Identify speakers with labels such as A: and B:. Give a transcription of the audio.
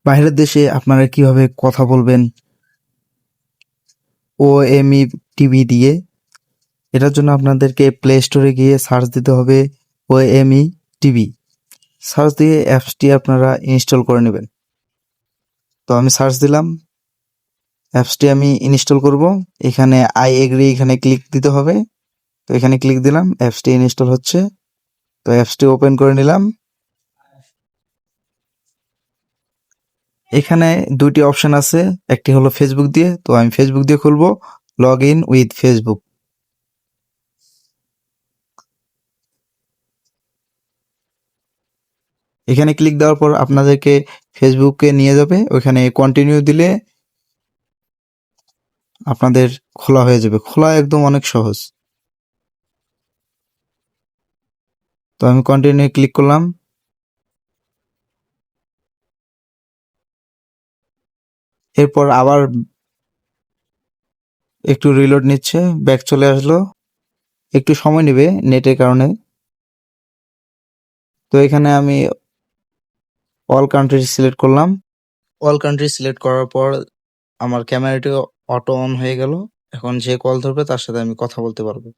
A: বাইরের দেশে আপনারা কিভাবে কথা বলবেন OME টিভি দিয়ে, এটার জন্য আপনাদেরকে প্লে স্টোরে গিয়ে সার্চ দিতে হবে OME টিভি। সার্চ দিয়ে অ্যাপসটি আপনারা ইনস্টল করে নেবেন। তো আমি সার্চ দিলাম, অ্যাপসটি আমি ইনস্টল করব। এখানে আই এগ্রি এখানে ক্লিক দিতে হবে। তো এখানে ক্লিক দিলাম, অ্যাপসটি ইনস্টল হচ্ছে। তো অ্যাপসটি ওপেন করে নিলাম। এখানে দুইটি অপশন আছে, একটি হলো ফেসবুক দিয়ে, তো আমি ফেসবুক দিয়ে খুলবো, লগ ইন উইথ ফেসবুক। এখানে ক্লিক দেওয়ার পর আপনাদেরকে ফেসবুকে নিয়ে যাবে, ওইখানে কন্টিনিউ দিলে আপনাদের খোলা হয়ে যাবে। খোলা একদম অনেক সহজ। তো আমি কন্টিনিউ ক্লিক করলাম। এরপর আবার একটু রিলোড নিচ্ছে, ব্যাক চলে আসলো, একটু সময় নেবে নেটের কারণে। তো এখানে আমি অল কান্ট্রি সিলেক্ট করলাম। অল কান্ট্রি সিলেক্ট করার পর আমার ক্যামেরাটি অটো অন হয়ে গেল। এখন যে কল ধরবে তার সাথে আমি কথা বলতে পারবো।